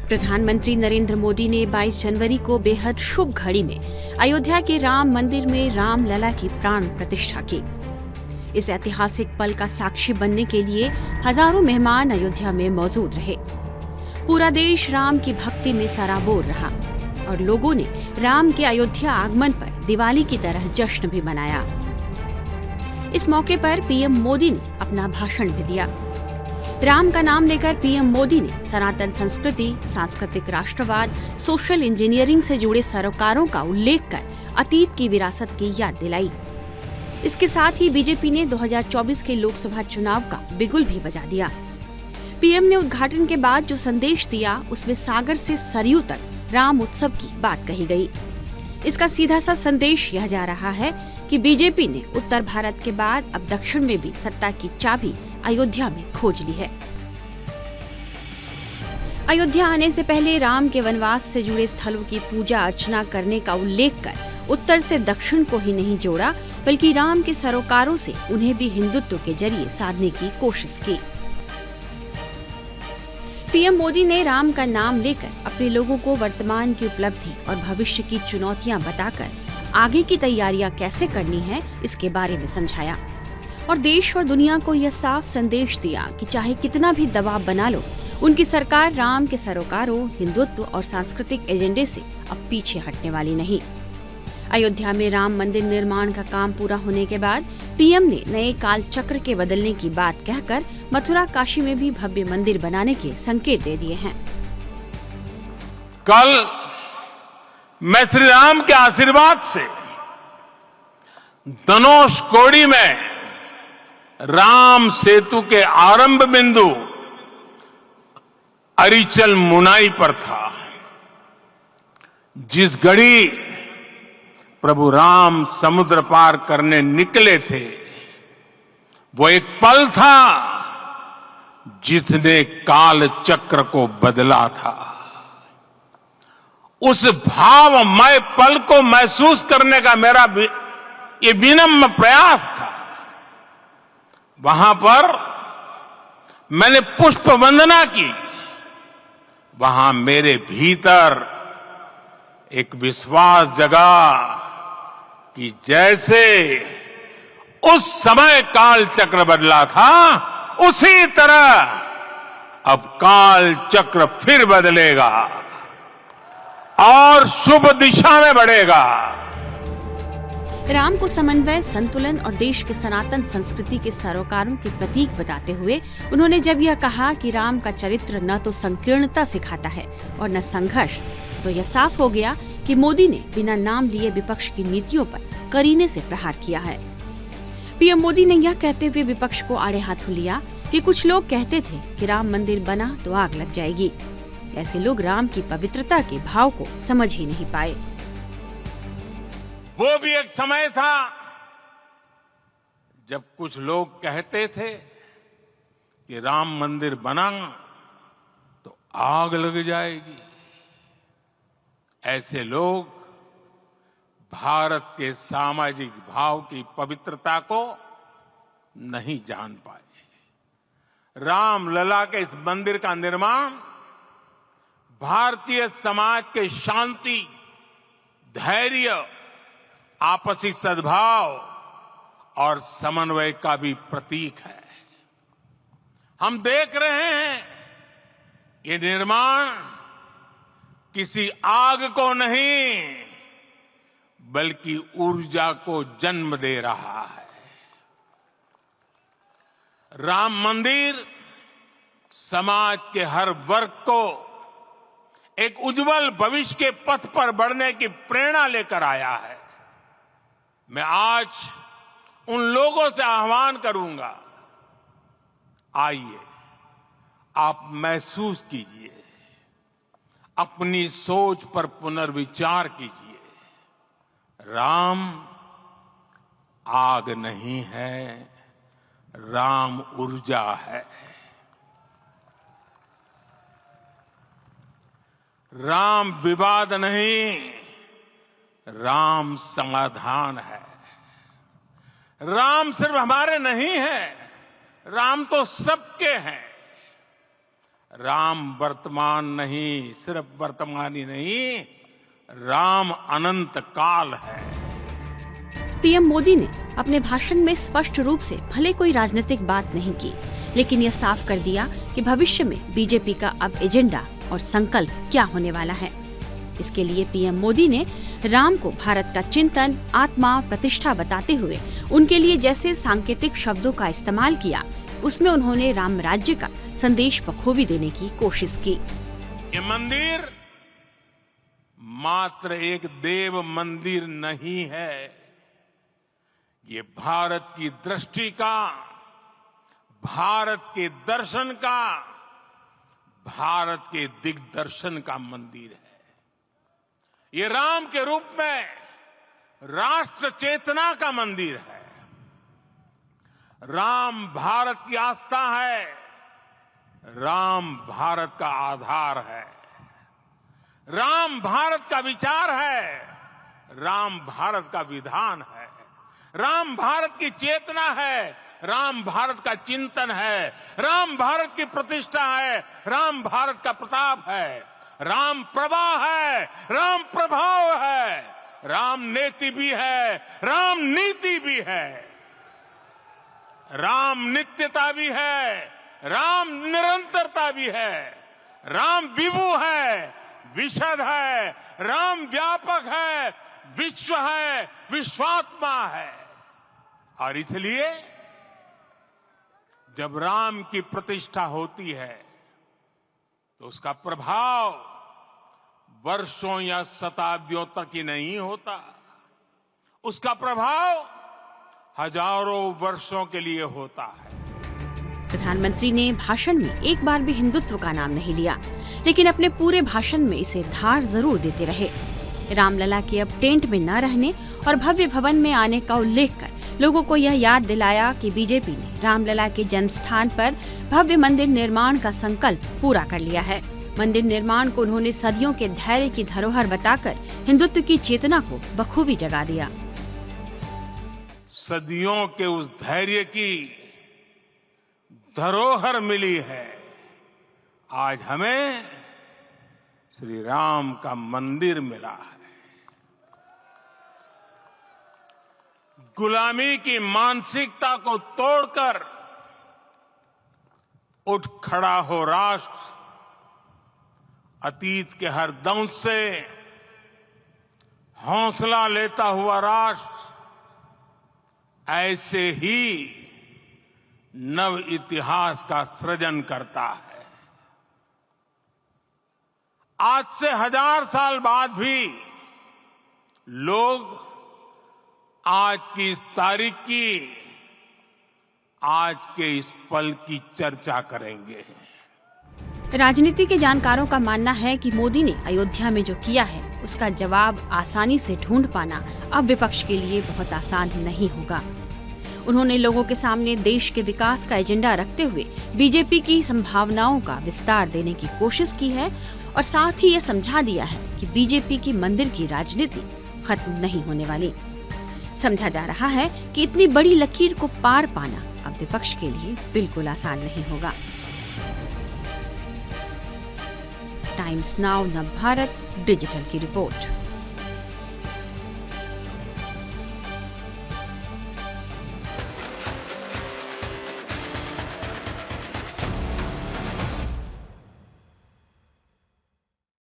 प्रधानमंत्री नरेंद्र मोदी ने 22 जनवरी को बेहद शुभ घड़ी में अयोध्या के राम मंदिर में रामलला की प्राण प्रतिष्ठा की। इस ऐतिहासिक पल का साक्षी बनने के लिए हजारों मेहमान अयोध्या में मौजूद रहे। पूरा देश राम की भक्ति में सराबोर रहा और लोगों ने राम के अयोध्या आगमन पर दिवाली की तरह जश्न भी मनाया। इस मौके पर पीएम मोदी ने अपना भाषण भी दिया। राम का नाम लेकर पीएम मोदी ने सनातन संस्कृति, सांस्कृतिक राष्ट्रवाद, सोशल इंजीनियरिंग से जुड़े सरोकारों का उल्लेख कर अतीत की विरासत की याद दिलाई। इसके साथ ही बीजेपी ने 2024 के लोकसभा चुनाव का बिगुल भी बजा दिया। पीएम ने उद्घाटन के बाद जो संदेश दिया उसमें सागर से सरयू तक राम उत्सव की बात कही गई। इसका सीधा सा संदेश यह जा रहा है कि बीजेपी ने उत्तर भारत के बाद अब दक्षिण में भी सत्ता की चाबी अयोध्या में खोज ली है। अयोध्या आने से पहले राम के वनवास से जुड़े स्थलों की पूजा अर्चना करने का उल्लेख कर उत्तर से दक्षिण को ही नहीं जोड़ा, बल्कि राम के सरोकारों से उन्हें भी हिंदुत्व के जरिए साधने की कोशिश की। पीएम मोदी ने राम का नाम लेकर अपने लोगों को वर्तमान की उपलब्धि और भविष्य की चुनौतियां बताकर आगे की तैयारियां कैसे करनी है इसके बारे में समझाया और देश और दुनिया को यह साफ संदेश दिया कि चाहे कितना भी दबाव बना लो, उनकी सरकार राम के सरोकारों, हिंदुत्व और सांस्कृतिक एजेंडे से अब पीछे हटने वाली नहीं। अयोध्या में राम मंदिर निर्माण का काम पूरा होने के बाद पीएम ने नए काल चक्र के बदलने की बात कहकर मथुरा काशी में भी भव्य मंदिर बनाने के संकेत दे दिए हैं। कल मैं श्री राम के आशीर्वाद से धनुष कोडी में राम सेतु के आरंभ बिंदु अरिचल मुनाई पर था। जिस घड़ी प्रभु राम समुद्र पार करने निकले थे, वो एक पल था जिसने काल चक्र को बदला था। उस भावमय पल को महसूस करने का मेरा ये विनम्र प्रयास था। वहां पर मैंने पुष्प वंदना की। वहां मेरे भीतर एक विश्वास जगा कि जैसे उस समय काल चक्र बदला था, उसी तरह अब काल चक्र फिर बदलेगा और शुभ दिशा में बढ़ेगा। राम को समन्वय, संतुलन और देश के सनातन संस्कृति के सरोकारों के प्रतीक बताते हुए उन्होंने जब यह कहा कि राम का चरित्र न तो संकीर्णता सिखाता है और न संघर्ष, तो यह साफ हो गया कि मोदी ने बिना नाम लिए विपक्ष की नीतियों पर करीने से प्रहार किया है। पीएम मोदी ने यह कहते हुए विपक्ष को आड़े हाथों लिया कि कुछ लोग कहते थे कि राम मंदिर बना तो आग लग जाएगी। ऐसे लोग राम की पवित्रता के भाव को समझ ही नहीं पाए। वो भी एक समय था जब कुछ लोग कहते थे कि राम मंदिर बना तो आग लग जाएगी। ऐसे लोग भारत के सामाजिक भाव की पवित्रता को नहीं जान पाए। रामलला के इस मंदिर का निर्माण भारतीय समाज के शांति, धैर्य, आपसी सद्भाव और समन्वय का भी प्रतीक है। हम देख रहे हैं ये निर्माण किसी आग को नहीं बल्कि ऊर्जा को जन्म दे रहा है। राम मंदिर समाज के हर वर्ग को एक उज्जवल भविष्य के पथ पर बढ़ने की प्रेरणा लेकर आया है। मैं आज उन लोगों से आह्वान करूंगा, आइए आप महसूस कीजिए, अपनी सोच पर पुनर्विचार कीजिए। राम आग नहीं है, राम ऊर्जा है। राम विवाद नहीं, राम समाधान है। राम सिर्फ हमारे नहीं है, राम तो सबके हैं। राम वर्तमान नहीं, सिर्फ वर्तमान ही नहीं, राम अनंत काल है। पीएम मोदी ने अपने भाषण में स्पष्ट रूप से भले कोई राजनीतिक बात नहीं की, लेकिन यह साफ कर दिया कि भविष्य में बीजेपी का अब एजेंडा और संकल्प क्या होने वाला है। इसके लिए पीएम मोदी ने राम को भारत का चिंतन, आत्मा, प्रतिष्ठा बताते हुए उनके लिए जैसे सांकेतिक शब्दों का इस्तेमाल किया, उसमें उन्होंने राम राज्य का संदेश बखूबी देने की कोशिश की। ये मंदिर मात्र एक देव मंदिर नहीं है, ये भारत की दृष्टि का, भारत के दर्शन का, भारत के दिग्दर्शन का मंदिर है। ये राम के रूप में राष्ट्र चेतना का मंदिर है। राम भारत की आस्था है, राम भारत का आधार है, राम भारत का विचार है, राम भारत का विधान है, राम भारत की चेतना है, राम भारत का चिंतन है, राम भारत की प्रतिष्ठा है, राम भारत का प्रताप है, राम प्रवाह है, राम प्रभाव है, राम नेति भी है, राम नीति भी है, राम नित्यता भी है, राम निरंतरता भी है, राम विभु है, विशद है, राम व्यापक है, विश्व है, विश्वात्मा है। और इसलिए जब राम की प्रतिष्ठा होती है तो उसका प्रभाव वर्षों या शताब्दियों तक ही नहीं होता, उसका प्रभाव हजारों वर्षों के लिए होता है। प्रधानमंत्री ने भाषण में एक बार भी हिंदुत्व का नाम नहीं लिया, लेकिन अपने पूरे भाषण में इसे धार जरूर देते रहे। रामलला के अब टेंट में न रहने और भव्य भवन में आने का उल्लेख कर लोगों को यह याद दिलाया कि बीजेपी ने रामलला के जन्म स्थान पर भव्य मंदिर निर्माण का संकल्प पूरा कर लिया है। मंदिर निर्माण को उन्होंने सदियों के धैर्य की धरोहर बताकर हिंदुत्व की चेतना को बखूबी जगा दिया। सदियों के उस धैर्य की धरोहर मिली है। आज हमें श्री राम का मंदिर मिला है। गुलामी की मानसिकता को तोड़कर उठ खड़ा हो राष्ट्र, अतीत के हर दंश से हौसला लेता हुआ राष्ट्र ऐसे ही नव इतिहास का सृजन करता है। आज से 1000 साल बाद भी लोग आज की इस तारीख की, आज के इस पल की चर्चा करेंगे। राजनीति के जानकारों का मानना है कि मोदी ने अयोध्या में जो किया है उसका जवाब आसानी से ढूंढ पाना अब विपक्ष के लिए बहुत आसान नहीं होगा। उन्होंने लोगों के सामने देश के विकास का एजेंडा रखते हुए बीजेपी की संभावनाओं का विस्तार देने की कोशिश की है और साथ ही ये समझा दिया है कि बीजेपी की मंदिर की राजनीति खत्म नहीं होने वाली। समझा जा रहा है कि इतनी बड़ी लकीर को पार पाना अब विपक्ष के लिए बिल्कुल आसान नहीं होगा। टाइम्स नाउ नव भारत डिजिटल की रिपोर्ट।